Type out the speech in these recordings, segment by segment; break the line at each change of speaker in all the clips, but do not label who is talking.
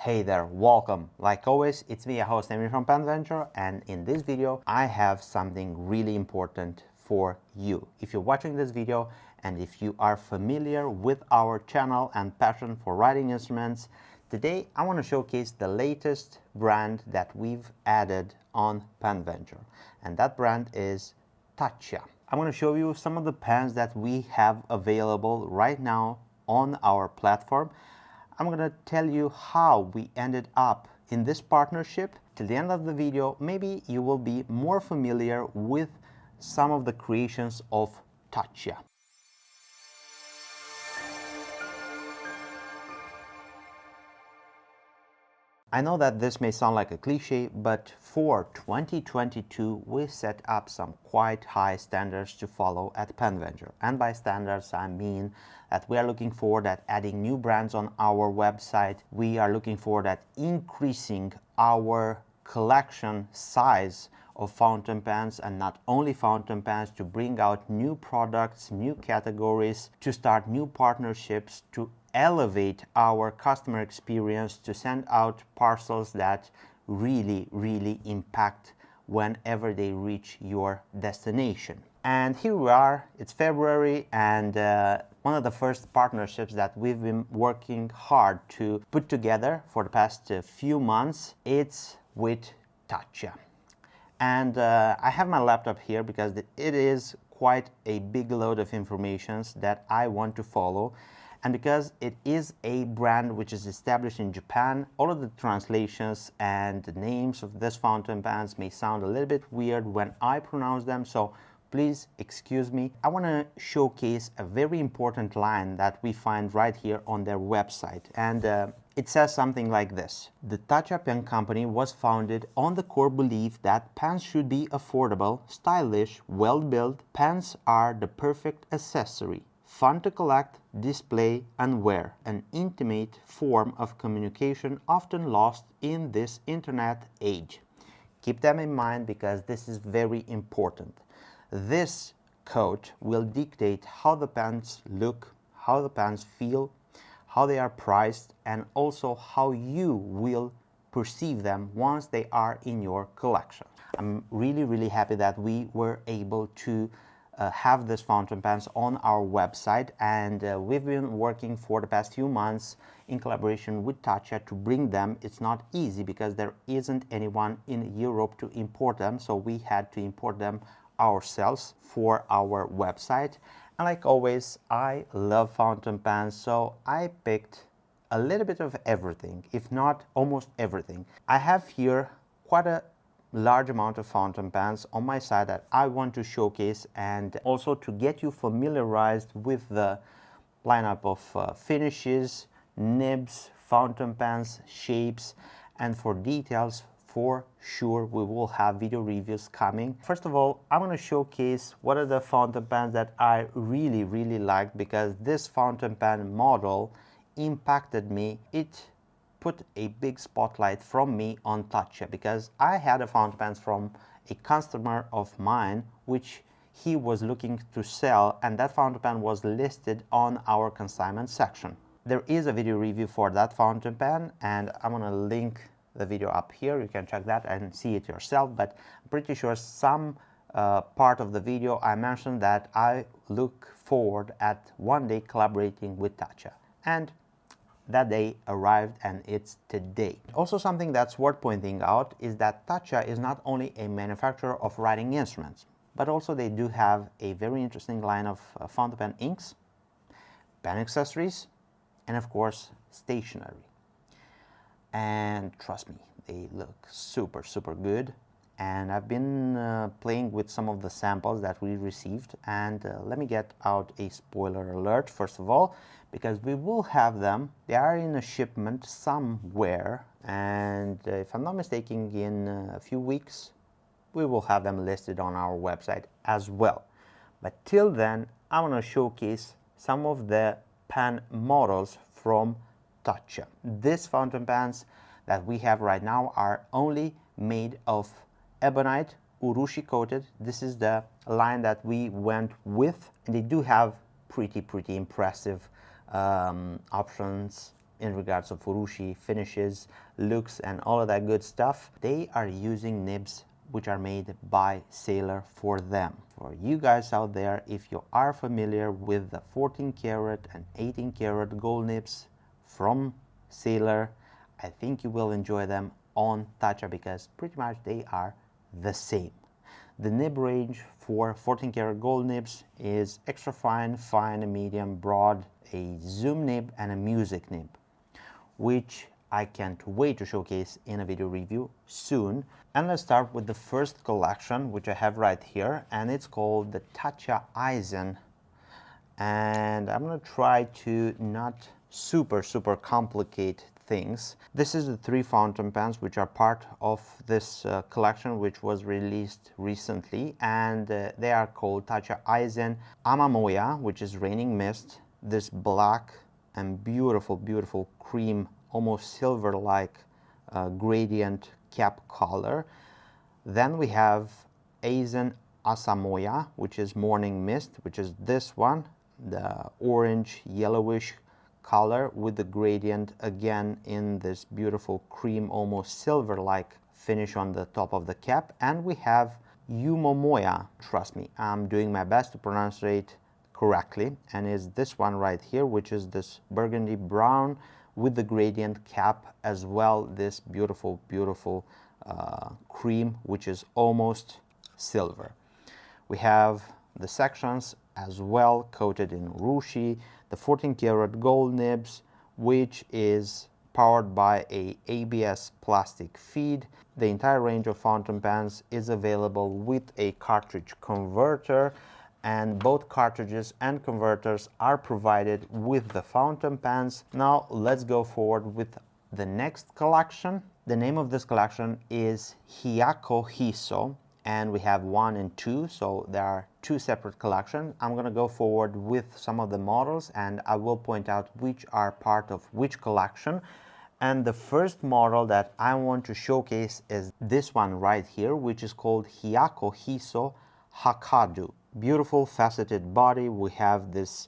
Hey there, welcome. Like always, it's me, your host, Amy from Penventure, and in this video, I have something really important for you. If you're watching this video and if you are familiar with our channel and passion for writing instruments, today I want to showcase the latest brand that we've added on Penventure, and that brand is TACCIA. I'm going to show you some of the pens that we have available right now on our platform. I'm going to tell you how we ended up in this partnership. Till the end of the video, maybe you will be more familiar with some of the creations of TACCIA. I know that this may sound like a cliche, but for 2022, we set up some quite high standards to follow at Penventure. And by standards, I mean that we are looking forward at adding new brands on our website. We are looking forward at increasing our collection size of fountain pens, and not only fountain pens, to bring out new products, new categories, to start new partnerships, to elevate our customer experience, to send out parcels that really impact whenever they reach your destination. And here we are, it's February, and one of the first partnerships that we've been working hard to put together for the past few months, it's with TACCIA. And I have my laptop here because it is quite a big load of information that I want to follow. And because it is a brand which is established in Japan, all of the translations and the names of this fountain pens may sound a little bit weird when I pronounce them, so please excuse me. I want to showcase a very important line that we find right here on their website, and it says something like this: the TACCIA Pen Company was founded on the core belief that pens should be affordable, stylish, well-built. Pens are the perfect accessory, fun to collect, display, and wear, an intimate form of communication often lost in this internet age. Keep them in mind because this is very important. This code will dictate how the pens look, how the pens feel, how they are priced, and also how you will perceive them once they are in your collection. I'm really happy that we were able to have this fountain pens on our website, and we've been working for the past few months in collaboration with TACCIA to bring them. It's not easy because there isn't anyone in Europe to import them, so we had to import them ourselves for our website. And like always, I love fountain pens, so I picked a little bit of everything, if not almost everything. I have here quite a large amount of fountain pens on my side that I want to showcase, and also to get you familiarized with the lineup of finishes, nibs, fountain pens, shapes, and for details, for sure we will have video reviews coming. First of all, I want to showcase what are the fountain pens that I really liked, because this fountain pen model impacted me. It put a big spotlight from me on TACCIA, because I had a fountain pen from a customer of mine which he was looking to sell, and that fountain pen was listed on our consignment section. There is a video review for that fountain pen, and I'm going to link the video up here. You can check that and see it yourself, but I'm pretty sure some part of the video I mentioned that I look forward at one day collaborating with TACCIA, and that day arrived, and it's today. Also, something that's worth pointing out is that TACCIA is not only a manufacturer of writing instruments, but also they do have a very interesting line of fountain pen inks, pen accessories, and of course stationery. And trust me, they look super good. And I've been playing with some of the samples that we received, and let me get out a spoiler alert first of all, because we will have them. They are in a shipment somewhere, and if I'm not mistaken, in a few weeks we will have them listed on our website as well. But till then, I want to showcase some of the pen models from TACCIA. These fountain pens that we have right now are only made of ebonite, urushi coated. This is the line that we went with, and they do have pretty impressive options in regards of urushi finishes, looks, and all of that good stuff. They are using nibs which are made by Sailor for them. For you guys out there, if you are familiar with the 14 karat and 18 karat gold nibs from Sailor, I think you will enjoy them on TACCIA because pretty much they are the same. The nib range for 14 karat gold nibs is extra fine, fine, medium, broad, a zoom nib, and a music nib, which I can't wait to showcase in a video review soon. And let's start with the first collection, which I have right here, and it's called the TACCIA Eisen. And I'm gonna try to not super complicate things. This is the 3 fountain pens which are part of this collection, which was released recently, and they are called TACCIA Eisen Amamoya, which is raining mist, this black and beautiful cream, almost silver like gradient cap color. Then we have Eisen Asamoya, which is morning mist, which is this one, the orange yellowish color with the gradient again in this beautiful cream, almost silver like finish on the top of the cap. And we have Yumomoya, trust me, I'm doing my best to pronounce it correctly, and is this one right here, which is this burgundy brown with the gradient cap as well, this beautiful cream which is almost silver. We have the sections as well coated in urushi, the 14 karat gold nibs, which is powered by a ABS plastic feed. The entire range of fountain pens is available with a cartridge converter, and both cartridges and converters are provided with the fountain pens. Now let's go forward with the next collection. The name of this collection is Hyako Hiso, and we have 1 and 2, so there are 2 separate collections. I'm going to go forward with some of the models, and I will point out which are part of which collection. And the first model that I want to showcase is this one right here, which is called Hyako Hiso Hakadu. Beautiful faceted body. We have this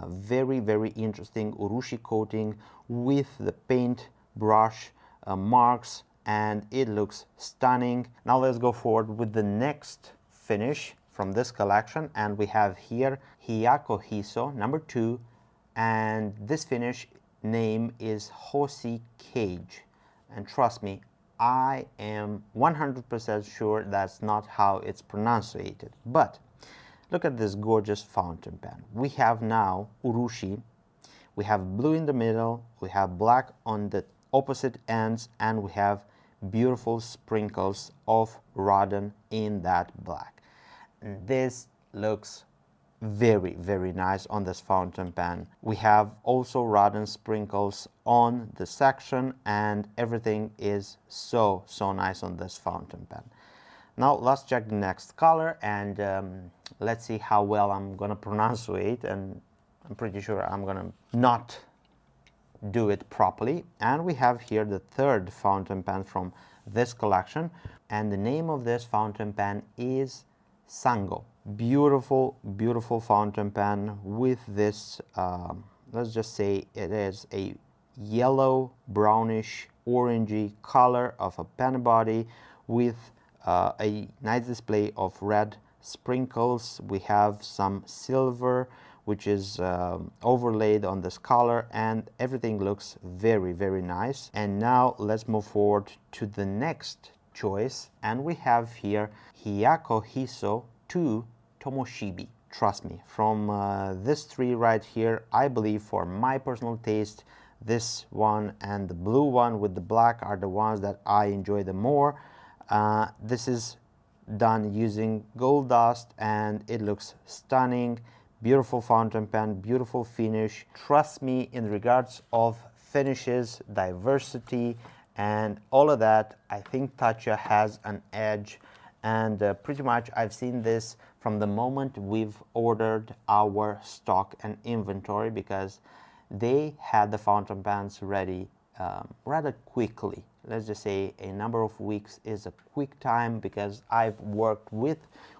very interesting urushi coating with the paint brush marks, and it looks stunning. Now let's go forward with the next finish from this collection, and we have here Hyako Hiso number 2, and this finish name is Hoshi Cage, and trust me, I am 100% sure that's not how it's pronounced, but look at this gorgeous fountain pen. We have now urushi, we have blue in the middle, we have black on the opposite ends, and we have beautiful sprinkles of Rodden in that black. And this looks very nice on this fountain pen. We have also Rodden sprinkles on the section, and everything is so nice on this fountain pen. Now let's check the next color, and let's see how well I'm gonna pronounce it, and I'm pretty sure I'm gonna not do it properly. And we have here the third fountain pen from this collection, and the name of this fountain pen is Sango. Beautiful fountain pen with this let's just say it is a yellow brownish orangey color of a pen body with a nice display of red sprinkles. We have some silver which is overlaid on this color, and everything looks very nice. And now let's move forward to the next choice, and we have here Hyako Hiso 2 Tomoshibi. Trust me, from this 3 right here, I believe for my personal taste, this one and the blue one with the black are the ones that I enjoy the more. This is done using gold dust, and it looks stunning. Beautiful fountain pen, beautiful finish. Trust me, in regards of finishes, diversity, and all of that, I think TACCIA has an edge, and pretty much I've seen this from the moment we've ordered our stock and inventory, because they had the fountain pens ready rather quickly. Let's just say a number of weeks is a quick time, because I've worked with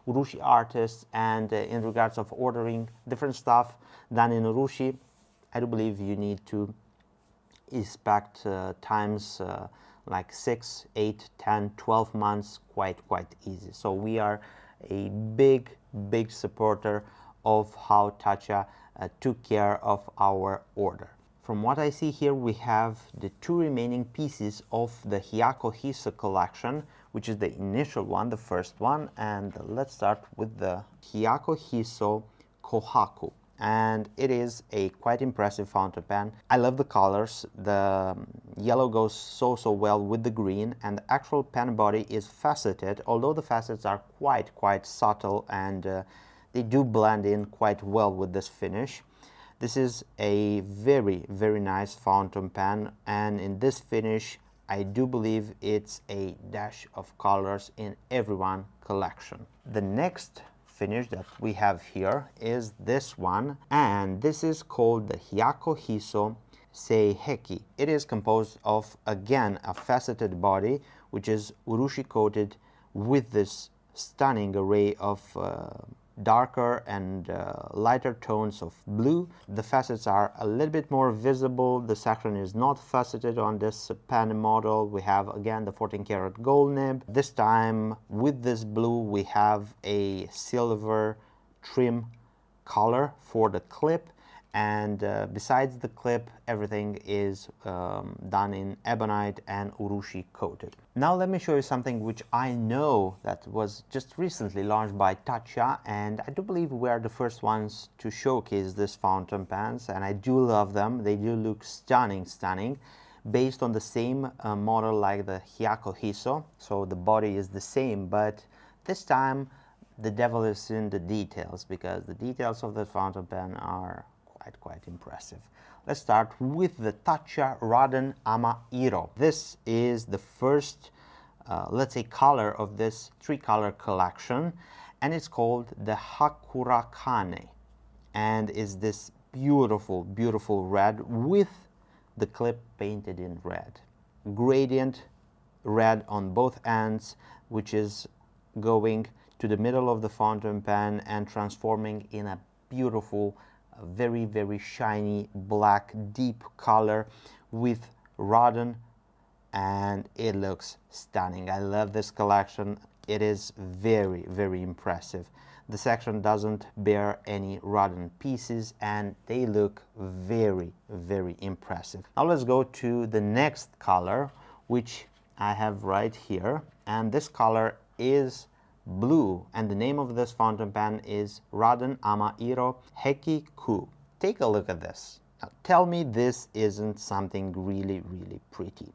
urushi artists, and in regards of ordering different stuff done in urushi, I do believe you need to expect times like 6, 8, 10, 12 months quite easy. So we are a big supporter of how TACCIA took care of our order. From what I see here, we have the 2 remaining pieces of the Hyako Hiso collection, which is the initial one, the first one, and let's start with the Hyako Hiso Kohaku. And it is a quite impressive fountain pen. I love the colors. The yellow goes so well with the green, and the actual pen body is faceted, although the facets are quite subtle, and they do blend in quite well with this finish. This is a very nice fountain pen, and in this finish I do believe it's a dash of colors in everyone collection. The next finish that we have here is this one, and this is called the Hyako Hiso Seiheki. It is composed of, again, a faceted body which is urushi coated with this stunning array of darker and lighter tones of blue. The facets are a little bit more visible. The section is not faceted on this pen model. We have again the 14 karat gold nib. This time with this blue we have a silver trim color for the clip, and besides the clip everything is done in ebonite and urushi coated. Now let me show you something which I know that was just recently launched by TACCIA, and I do believe we are the first ones to showcase this fountain pens, and I do love them. They do look stunning, based on the same model like the Hyako Hiso, so the body is the same, but this time the devil is in the details, because the details of the fountain pen are quite impressive. Let's start with the TACCIA Raden Ama Iro. This is the first, let's say, color of this 3-color collection, and it's called the Hakurakane, and is this beautiful red with the clip painted in red. Gradient red on both ends, which is going to the middle of the fountain pen and transforming in a beautiful, very shiny black deep color with Raden, and it looks stunning. I love this collection. It is very impressive. The section doesn't bear any Raden pieces, and they look very impressive. Now let's go to the next color, which I have right here, and this color is blue, and the name of this fountain pen is Raden Ama Iro Heki Ku. Take a look at this. Now, tell me this isn't something really pretty.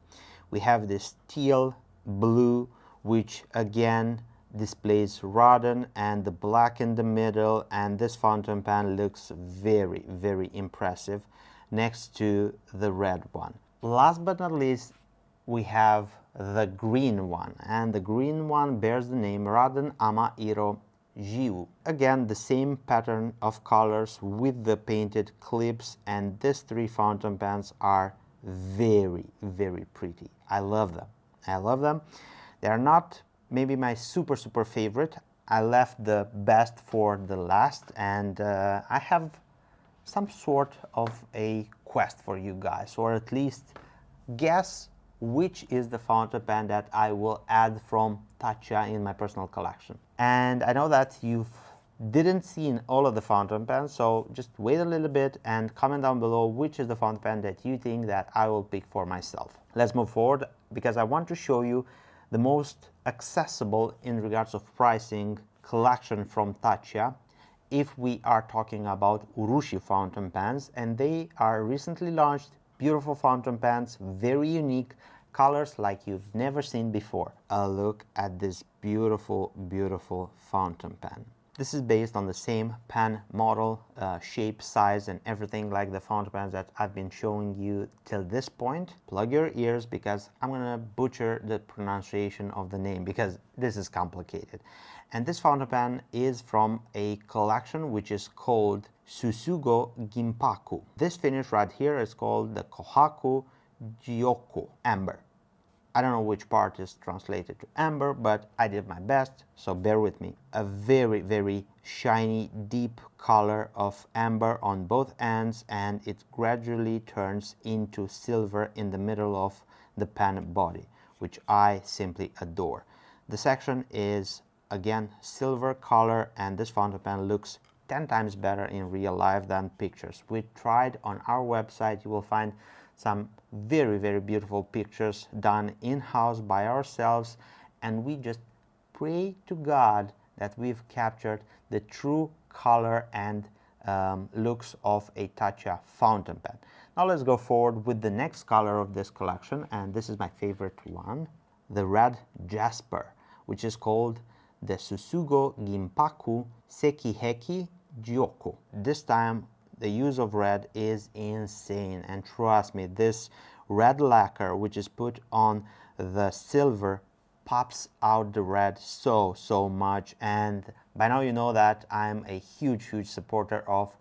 We have this teal blue, which again displays Raden, and the black in the middle, and this fountain pen looks very impressive next to the red one. Last but not least, we have the green one, and the green one bears the name Raden Ama Iro Jiu. Again, the same pattern of colors with the painted clips, and these 3 fountain pens are very pretty. I love them. They are not maybe my super favorite. I left the best for the last, and I have some sort of a quest for you guys, or at least guess which is the fountain pen that I will add from TACCIA in my personal collection. And I know that you didn't see all of the fountain pens, so just wait a little bit and comment down below which is the fountain pen that you think that I will pick for myself. Let's move forward, because I want to show you the most accessible in regards of pricing collection from TACCIA if we are talking about urushi fountain pens, and they are recently launched. Beautiful fountain pens, very unique colors like you've never seen before. A look at this beautiful fountain pen. This is based on the same pen model, shape, size, and everything like the fountain pens that I've been showing you till this point. Plug your ears, because I'm gonna butcher the pronunciation of the name, because this is complicated. And this fountain pen is from a collection which is called Suzugo Gimpaku. This finish right here is called the Kohaku Gyoku Amber. I don't know which part is translated to amber, but I did my best, so bear with me. A very, very shiny, deep color of amber on both ends, and it gradually turns into silver in the middle of the pen body, which I simply adore. The section is, again, silver color, and this fountain pen looks 10 times better in real life than pictures. We tried on our website. You will find some very, very beautiful pictures done in-house by ourselves, and we just pray to God that we've captured the true color and looks of a TACCIA fountain pen. Now let's go forward with the next color of this collection, and this is my favorite one, the red Jasper, which is called the Suzugo Gimpaku Sekiheki Gyoku. This time the use of red is insane, and trust me, this red lacquer which is put on the silver pops out the red so much. And by now you know that I'm a huge supporter of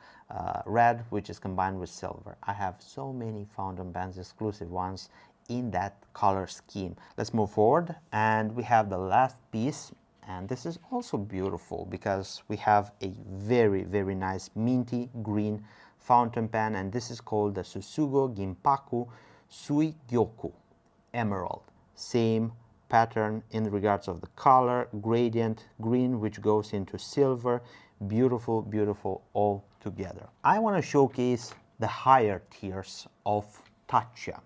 red which is combined with silver. I have so many fountain pens, exclusive ones, in that color scheme. Let's move forward, and we have the last piece. And this is also beautiful because we have a very, very nice minty green fountain pen, and this is called the Suzugo Gimpaku Sui Gyoku Emerald. Same pattern in regards of the color, gradient green which goes into silver. Beautiful, beautiful all together. I want to showcase the higher tiers of TACCIA.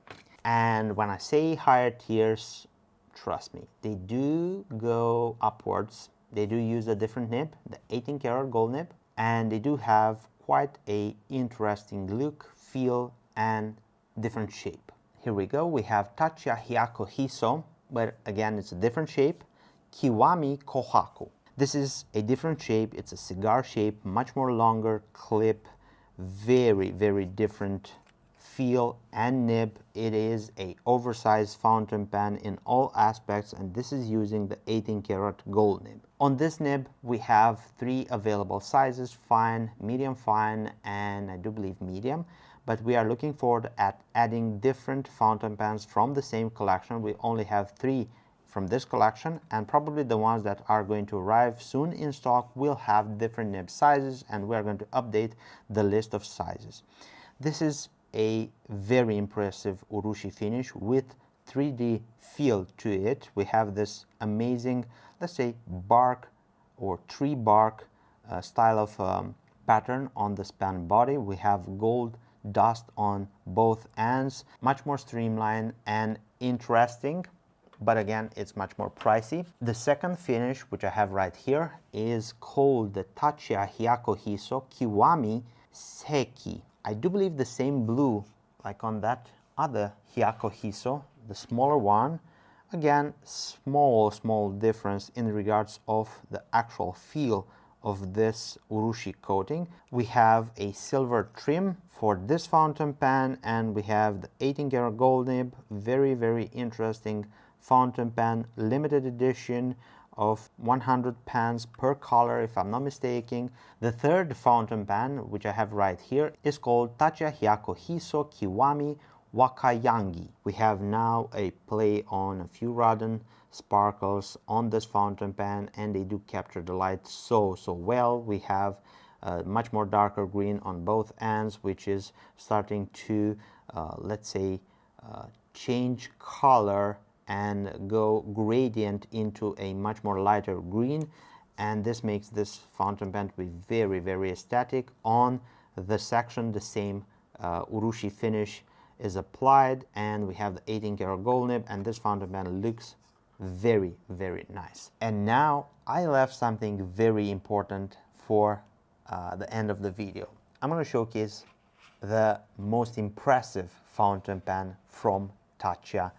And when I say higher tiers, trust me, they do go upwards. They do use a different nib, the 18 karat gold nib, and they do have quite a interesting look, feel, and different shape. Here we go. We have TACCIA Hyako Hiso, but again, it's a different shape. Kiwami Kohaku. This is a different shape. It's a cigar shape, much more longer clip, very, very different feel and nib. It is a oversized fountain pen in all aspects, and this is using the 18 karat gold nib. On this nib we have 3 available sizes: fine, medium fine, and I do believe medium. But we are looking forward at adding different fountain pens from the same collection. We only have 3 from this collection, and probably the ones that are going to arrive soon in stock will have different nib sizes, and we are going to update the list of sizes. This is a very impressive urushi finish with 3D feel to it. We have this amazing, let's say, bark or tree bark style of pattern on the span body. We have gold dust on both ends, much more streamlined and interesting, but again, it's much more pricey. The second finish, which I have right here, is called the TACCIA Hyako Hiso Kiwami Seki. I do believe the same blue like on that other Hyako Hiso, the smaller one. Again, small difference in regards of the actual feel of this urushi coating. We have a silver trim for this fountain pen, and we have the 18 karat gold nib. Very interesting fountain pen, limited edition of 100 pens per color, if I'm not mistaken. The third fountain pen, which I have right here, is called TACCIA Hyako Hiso Kiwami Wakayangi. We have now a play on a few Rodden sparkles on this fountain pen, and they do capture the light so well. We have much more darker green on both ends, which is starting to let's say change color and go gradient into a much more lighter green, and this makes this fountain pen to be very aesthetic. On the section, the same urushi finish is applied, and we have the 18 karat gold nib, and this fountain pen looks very nice. And now I left something very important for the end of the video. I'm going to showcase the most impressive fountain pen from TACCIA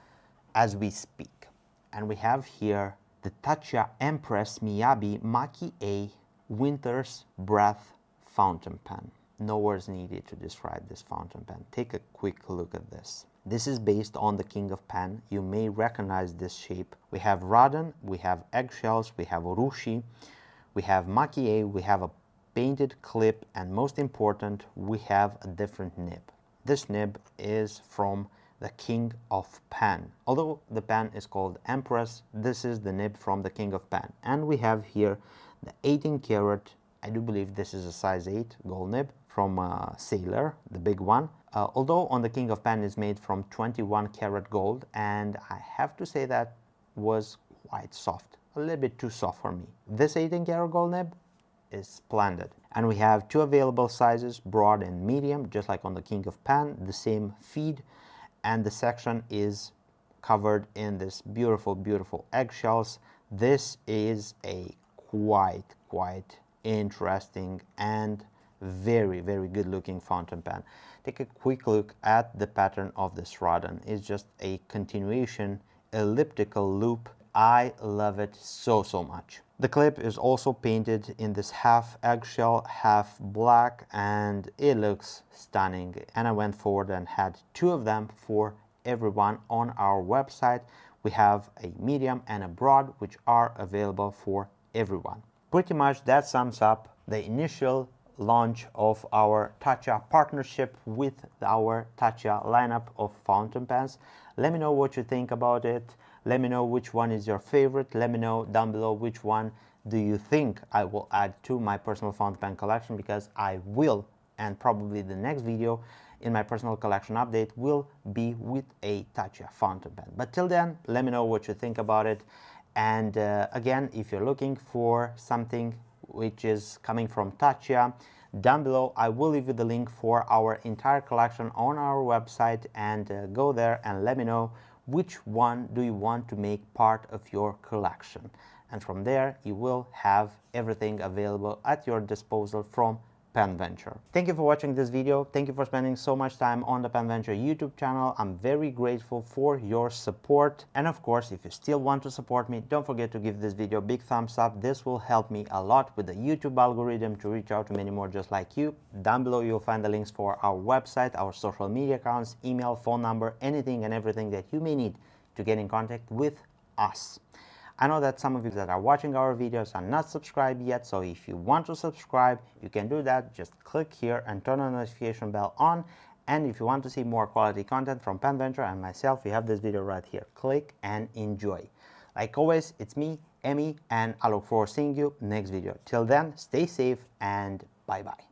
as we speak. And we have here the TACCIA Empress Miyabi Maki A Winter's Breath fountain pen. No words needed to describe this fountain pen. Take a quick look at this. This is based on the King of Pen. You may recognize this shape. We have Rodden, we have eggshells, we have urushi, we have Maki A, we have a painted clip, and most important, we have a different nib. This nib is from the King of Pen. Although the pen is called Empress, this is the nib from the King of Pen. And we have here the 18 karat, I do believe this is a size 8 gold nib from Sailor, the big one. Although on the King of Pen is made from 21 karat gold, and I have to say that was quite soft, a little bit too soft for me. This 18 karat gold nib is splendid. And we have two available sizes, broad and medium, just like on the King of Pen, the same feed, and the section is covered in this beautiful eggshells. This is a quite interesting and very good looking fountain pen. Take a quick look at the pattern of this rodent. It's just a continuation elliptical loop. I love it so much. The clip is also painted in this half eggshell, half black, and it looks stunning. And I went forward and had two of them for everyone on our website. We have a medium and a broad, which are available for everyone. Pretty much that sums up the initial launch of our TACCIA partnership with our TACCIA lineup of fountain pens. Let me know what you think about it. Let me know which one is your favorite. Let me know down below which one do you think I will add to my personal fountain pen collection, because I will, and probably the next video in my personal collection update will be with a TACCIA fountain pen. But till then, let me know what you think about it. And again, if you're looking for something which is coming from TACCIA, down below I will leave you the link for our entire collection on our website, and go there and let me know which one do you want to make part of your collection. And from there you will have everything available at your disposal from PenVenture. Thank you for watching this video. Thank you for spending so much time on the PenVenture YouTube channel. I'm very grateful for your support. And of course, if you still want to support me, don't forget to give this video a big thumbs up. This will help me a lot with the YouTube algorithm to reach out to many more just like you. Down below you'll find the links for our website, our social media accounts, email, phone number, anything and everything that you may need to get in contact with us. I know that some of you that are watching our videos are not subscribed yet, so if you want to subscribe, you can do that. Just click here and turn the notification bell on. And if you want to see more quality content from PenVenture and myself, you have this video right here. Click and enjoy. Like always, it's me, Emmy, and I look forward to seeing you next video. Till then, stay safe and bye-bye.